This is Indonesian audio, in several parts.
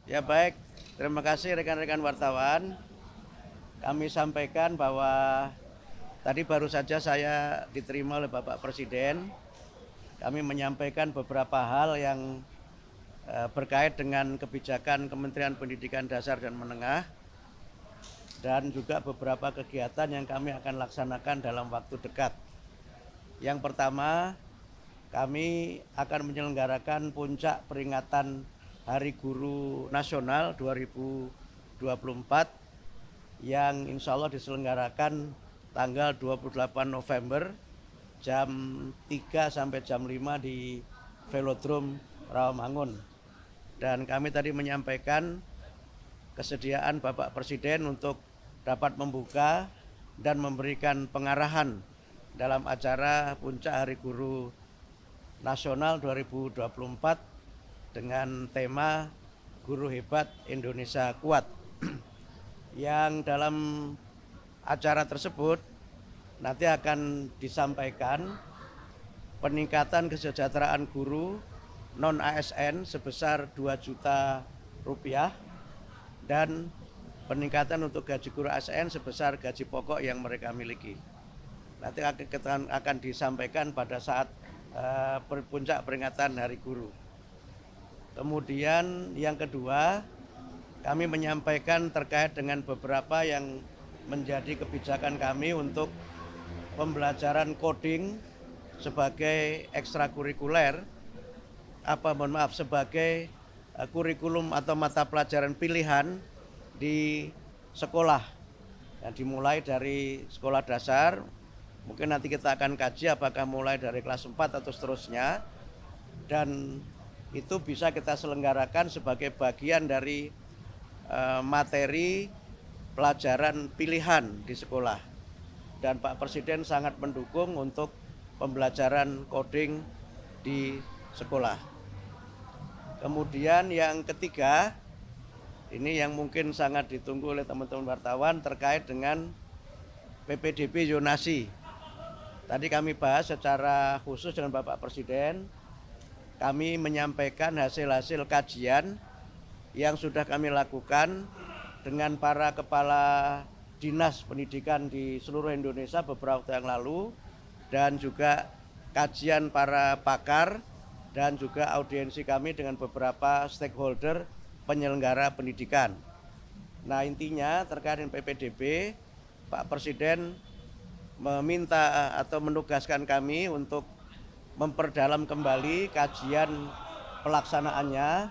Ya baik, terima kasih rekan-rekan wartawan. Kami sampaikan bahwa tadi baru saja saya diterima oleh Bapak Presiden. Kami menyampaikan beberapa hal yang berkait dengan kebijakan Kementerian Pendidikan Dasar dan Menengah dan juga beberapa kegiatan yang kami akan laksanakan dalam waktu dekat. Yang pertama, kami akan menyelenggarakan puncak peringatan Hari Guru Nasional 2024 yang insya Allah diselenggarakan tanggal 28 November jam 3 sampai jam 5 di Velodrome Rawamangun. Dan kami tadi menyampaikan kesediaan Bapak Presiden untuk dapat membuka dan memberikan pengarahan dalam acara Puncak Hari Guru Nasional 2024 dengan tema Guru Hebat Indonesia Kuat. Yang dalam acara tersebut nanti akan disampaikan peningkatan kesejahteraan guru non ASN sebesar 2 juta rupiah dan peningkatan untuk gaji guru ASN sebesar gaji pokok yang mereka miliki. Nanti akan disampaikan pada saat puncak peringatan Hari Guru. Kemudian yang kedua, kami menyampaikan terkait dengan beberapa yang menjadi kebijakan kami untuk pembelajaran coding sebagai ekstrakurikuler, sebagai kurikulum atau mata pelajaran pilihan di sekolah. Yang dimulai dari sekolah dasar, mungkin nanti kita akan kaji apakah mulai dari kelas 4 atau seterusnya. Dan itu bisa kita selenggarakan sebagai bagian dari materi pelajaran pilihan di sekolah. Dan Pak Presiden sangat mendukung untuk pembelajaran coding di sekolah. Kemudian yang ketiga, ini yang mungkin sangat ditunggu oleh teman-teman wartawan terkait dengan PPDB zonasi. Tadi kami bahas secara khusus dengan Bapak Presiden. Kami menyampaikan hasil-hasil kajian yang sudah kami lakukan dengan para kepala dinas pendidikan di seluruh Indonesia beberapa waktu yang lalu, dan juga kajian para pakar dan juga audiensi kami dengan beberapa stakeholder penyelenggara pendidikan. Nah, intinya terkait dengan PPDB, Pak Presiden meminta atau menugaskan kami untuk memperdalam kembali kajian pelaksanaannya,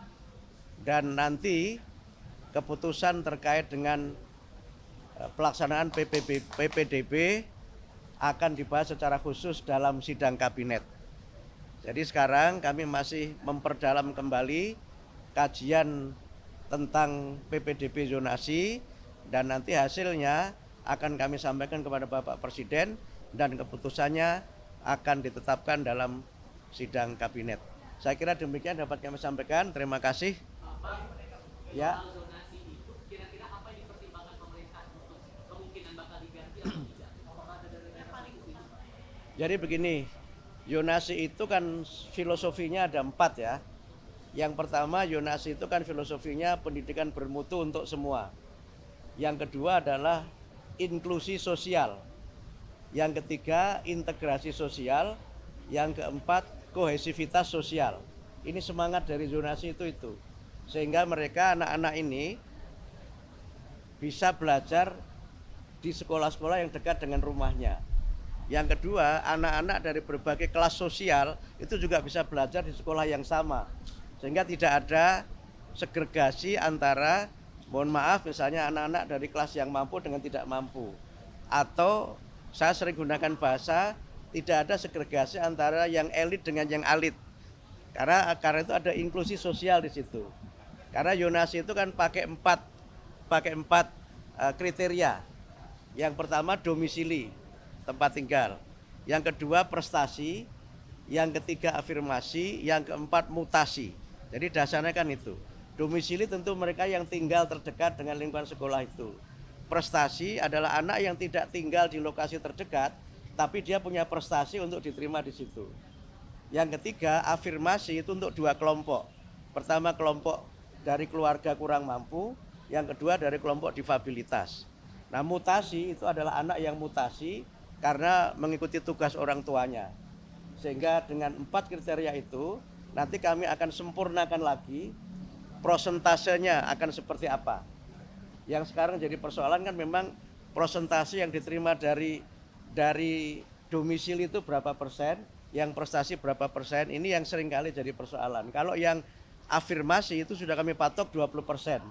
dan nanti keputusan terkait dengan pelaksanaan PPDB akan dibahas secara khusus dalam sidang kabinet. Jadi sekarang kami masih memperdalam kembali kajian tentang PPDB zonasi, dan nanti hasilnya akan kami sampaikan kepada Bapak Presiden dan keputusannya akan ditetapkan dalam sidang kabinet. Saya kira demikian dapat kami sampaikan. Terima kasih. Ya. Jadi begini, zonasi itu kan filosofinya ada 4 ya. Yang pertama, zonasi itu kan filosofinya pendidikan bermutu untuk semua. Yang kedua adalah inklusi sosial. Yang ketiga, integrasi sosial. Yang keempat, kohesivitas sosial. Ini semangat dari zonasi itu. Sehingga mereka, anak-anak ini bisa belajar di sekolah-sekolah yang dekat dengan rumahnya. Yang kedua, anak-anak dari berbagai kelas sosial itu juga bisa belajar di sekolah yang sama. Sehingga tidak ada segregasi antara, mohon maaf, misalnya anak-anak dari kelas yang mampu dengan tidak mampu. Atau saya sering gunakan bahasa, tidak ada segregasi antara yang elit dengan yang alit. Karena itu ada inklusi sosial di situ. Karena zonasi itu kan pakai empat kriteria. Yang pertama domisili, tempat tinggal. Yang kedua prestasi, yang ketiga afirmasi, yang keempat mutasi. Jadi dasarnya kan itu. Domisili tentu mereka yang tinggal terdekat dengan lingkungan sekolah itu. Prestasi adalah anak yang tidak tinggal di lokasi terdekat, tapi dia punya prestasi untuk diterima di situ. Yang ketiga, afirmasi itu untuk 2 kelompok. Pertama kelompok dari keluarga kurang mampu, yang kedua dari kelompok difabilitas. Nah, mutasi itu adalah anak yang mutasi karena mengikuti tugas orang tuanya. Sehingga dengan 4 kriteria itu nanti kami akan sempurnakan lagi prosentasenya akan seperti apa. Yang sekarang jadi persoalan kan memang prosentase yang diterima dari domisili itu berapa persen, yang prestasi berapa persen, ini yang seringkali jadi persoalan. Kalau yang afirmasi itu sudah kami patok 20%.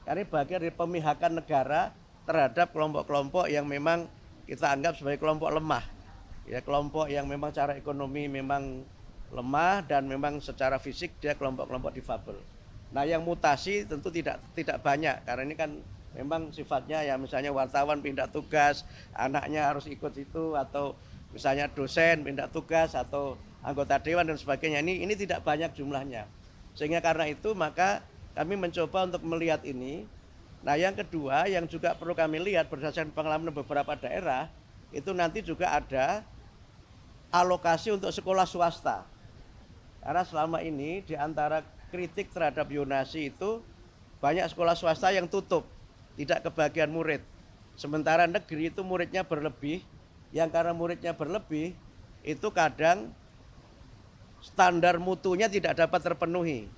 Karena bagian dari pemihakan negara terhadap kelompok-kelompok yang memang kita anggap sebagai kelompok lemah. Ya, kelompok yang memang secara ekonomi memang lemah dan memang secara fisik dia kelompok-kelompok difabel. Nah, yang mutasi tentu tidak banyak karena ini kan memang sifatnya ya misalnya wartawan pindah tugas, anaknya harus ikut situ, atau misalnya dosen pindah tugas atau anggota dewan dan sebagainya. Ini tidak banyak jumlahnya. Sehingga karena itu maka kami mencoba untuk melihat ini. Nah, yang kedua yang juga perlu kami lihat berdasarkan pengalaman beberapa daerah, itu nanti juga ada alokasi untuk sekolah swasta. Karena selama ini di antara kritik terhadap Yonasi itu banyak sekolah swasta yang tutup, tidak kebagian murid. Sementara negeri itu muridnya berlebih, yang karena muridnya berlebih itu kadang standar mutunya tidak dapat terpenuhi.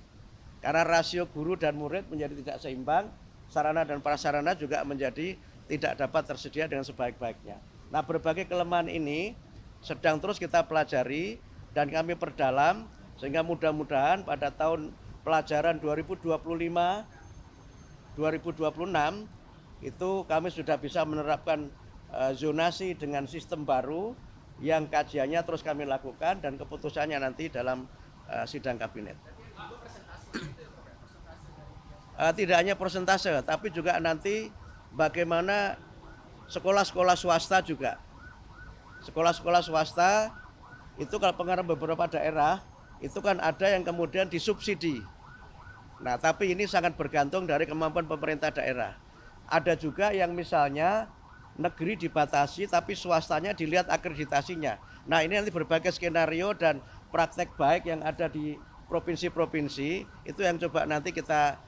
Karena rasio guru dan murid menjadi tidak seimbang, sarana dan prasarana juga menjadi tidak dapat tersedia dengan sebaik-baiknya. Nah, berbagai kelemahan ini sedang terus kita pelajari dan kami perdalam sehingga mudah-mudahan pada tahun pelajaran 2025-2026 itu kami sudah bisa menerapkan zonasi dengan sistem baru yang kajiannya terus kami lakukan dan keputusannya nanti dalam sidang kabinet. Tidak hanya persentase, tapi juga nanti bagaimana sekolah-sekolah swasta juga. Sekolah-sekolah swasta itu kalau pengalaman beberapa daerah itu kan ada yang kemudian disubsidi. Nah, tapi ini sangat bergantung dari kemampuan pemerintah daerah. Ada juga yang misalnya negeri dibatasi tapi swastanya dilihat akreditasinya. Nah, ini nanti berbagai skenario dan praktek baik yang ada di provinsi-provinsi itu yang coba nanti kita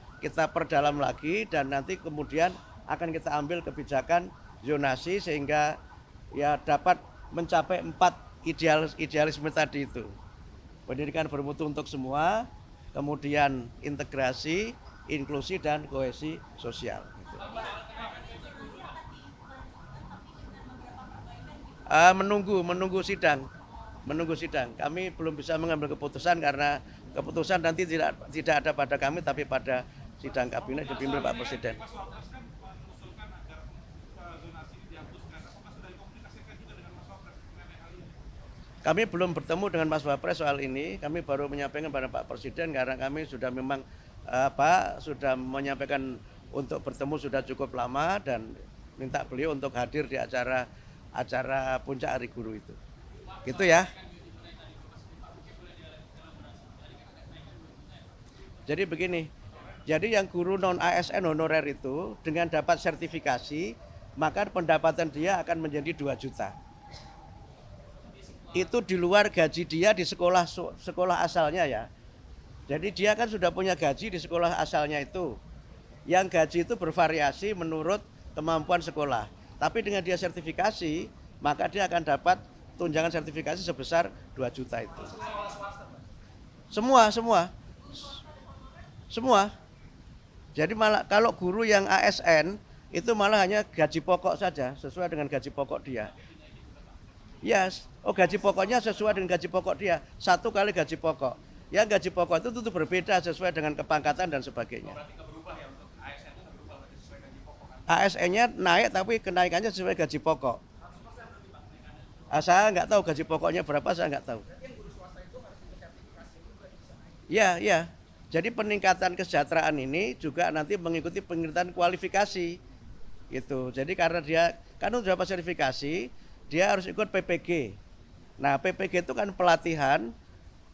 perdalam lagi dan nanti kemudian akan kita ambil kebijakan zonasi sehingga ya dapat mencapai 4 idealisme tadi itu. Pendidikan bermutu untuk semua, kemudian integrasi, inklusi dan kohesi sosial. Gitu. Menunggu sidang. Kami belum bisa mengambil keputusan karena keputusan nanti tidak ada pada kami tapi pada sidang kabinet dipimpin Pak Presiden. Kami belum bertemu dengan Mas Wapres soal ini. Kami baru menyampaikan pada Pak Presiden karena kami sudah memang sudah menyampaikan untuk bertemu sudah cukup lama dan minta beliau untuk hadir di acara puncak Hari Guru itu. Gitu ya. Jadi begini, jadi yang guru non ASN honorer itu dengan dapat sertifikasi, maka pendapatan dia akan menjadi 2 juta. Itu di luar gaji dia di sekolah asalnya ya. Jadi dia kan sudah punya gaji di sekolah asalnya itu. Yang gaji itu bervariasi menurut kemampuan sekolah. Tapi dengan dia sertifikasi, maka dia akan dapat tunjangan sertifikasi sebesar 2 juta itu. Semua. Jadi malah kalau guru yang ASN itu malah hanya gaji pokok saja sesuai dengan gaji pokok dia. Yes, gaji pokoknya sesuai dengan gaji pokok dia. 1 kali gaji pokok. Yang gaji pokok itu tentu berbeda sesuai dengan kepangkatan dan sebagainya. ASN-nya naik tapi kenaikannya sesuai gaji pokok. Saya nggak tahu gaji pokoknya berapa, saya nggak tahu. Ya. Jadi peningkatan kesejahteraan ini juga nanti mengikuti peningkatan kualifikasi. Gitu. Jadi karena dia kan sudah dapat sertifikasi, dia harus ikut PPG. Nah, PPG itu kan pelatihan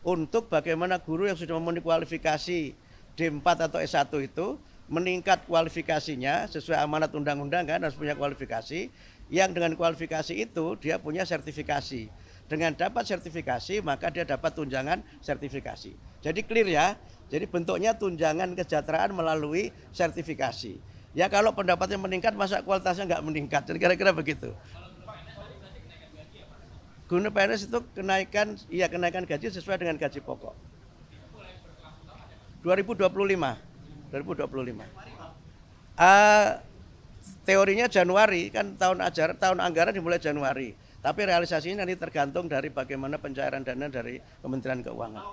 untuk bagaimana guru yang sudah memenuhi kualifikasi D4 atau S1 itu meningkat kualifikasinya sesuai amanat undang-undang kan harus punya kualifikasi. Yang dengan kualifikasi itu dia punya sertifikasi. Dengan dapat sertifikasi maka dia dapat tunjangan sertifikasi. Jadi clear ya. Jadi bentuknya tunjangan kesejahteraan melalui sertifikasi. Ya kalau pendapatnya meningkat, masa kualitasnya nggak meningkat? Jadi kira-kira begitu. Guna PNS itu kenaikan gaji sesuai dengan gaji pokok. 2025. Teorinya Januari, kan tahun anggaran dimulai Januari. Tapi realisasinya nanti tergantung dari bagaimana pencairan dana dari Kementerian Keuangan.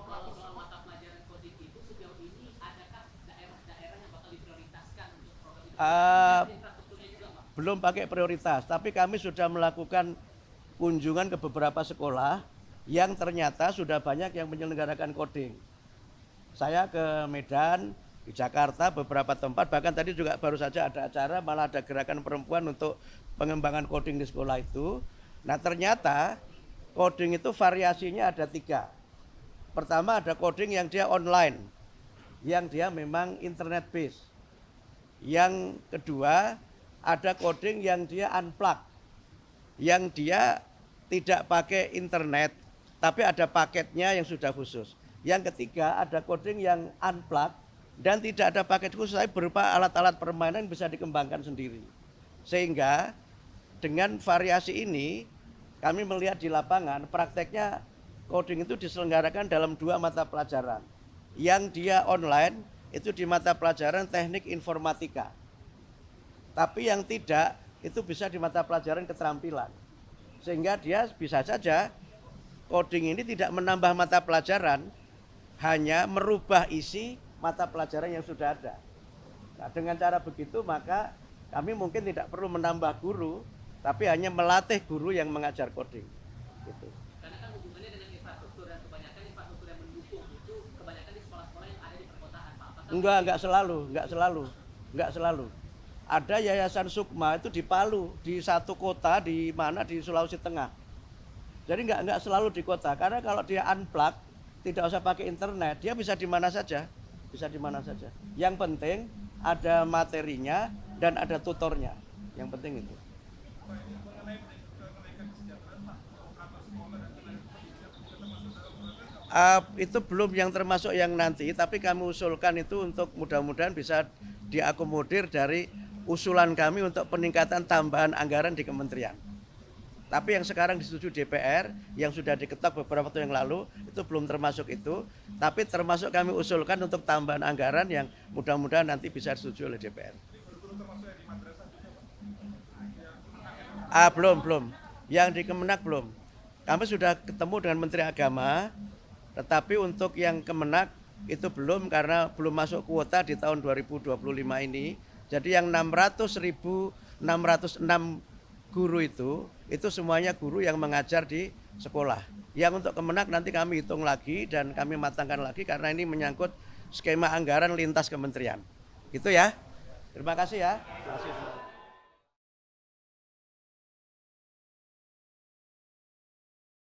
Belum pakai prioritas, tapi kami sudah melakukan kunjungan ke beberapa sekolah yang ternyata sudah banyak yang menyelenggarakan coding. Saya ke Medan, di Jakarta, beberapa tempat, bahkan tadi juga baru saja ada acara, malah ada gerakan perempuan untuk pengembangan coding di sekolah itu. Nah ternyata coding itu variasinya ada 3. Pertama ada coding yang dia online, yang dia memang internet based. Yang kedua ada coding yang dia unplug, yang dia tidak pakai internet, tapi ada paketnya yang sudah khusus. Yang ketiga ada coding yang unplug dan tidak ada paket khusus, tapi berupa alat-alat permainan bisa dikembangkan sendiri. Sehingga dengan variasi ini kami melihat di lapangan prakteknya coding itu diselenggarakan dalam 2 mata pelajaran. Yang dia online itu di mata pelajaran teknik informatika. Tapi yang tidak itu bisa di mata pelajaran keterampilan. Sehingga dia bisa saja coding ini tidak menambah mata pelajaran, hanya merubah isi mata pelajaran yang sudah ada. Nah, dengan cara begitu maka kami mungkin tidak perlu menambah guru, tapi hanya melatih guru yang mengajar coding. Gitu. Karena kan hubungannya dengan infrastruktur dan kebanyakan infrastruktur yang mendukung itu kebanyakan di sekolah-sekolah yang ada di perkotaan, Pak. Enggak selalu. Ada Yayasan Sukma itu di Palu, di satu kota di mana di Sulawesi Tengah. Jadi enggak selalu di kota, karena kalau dia unplug, tidak usah pakai internet, dia bisa di mana saja. Yang penting ada materinya dan ada tutornya. Yang penting itu. Itu belum yang termasuk yang nanti, tapi kami usulkan itu untuk mudah-mudahan bisa diakomodir dari usulan kami untuk peningkatan tambahan anggaran di kementerian. Tapi yang sekarang disetujui DPR, yang sudah diketok beberapa waktu yang lalu, itu belum termasuk itu. Tapi termasuk kami usulkan untuk tambahan anggaran yang mudah-mudahan nanti bisa disetujui oleh DPR. Belum. Yang di Kemenak belum. Kami sudah ketemu dengan Menteri Agama, tetapi untuk yang Kemenak itu belum karena belum masuk kuota di tahun 2025 ini. Jadi yang 606 guru itu semuanya guru yang mengajar di sekolah. Yang untuk Kemenak nanti kami hitung lagi dan kami matangkan lagi karena ini menyangkut skema anggaran lintas kementerian. Gitu ya. Terima kasih ya. Terima kasih.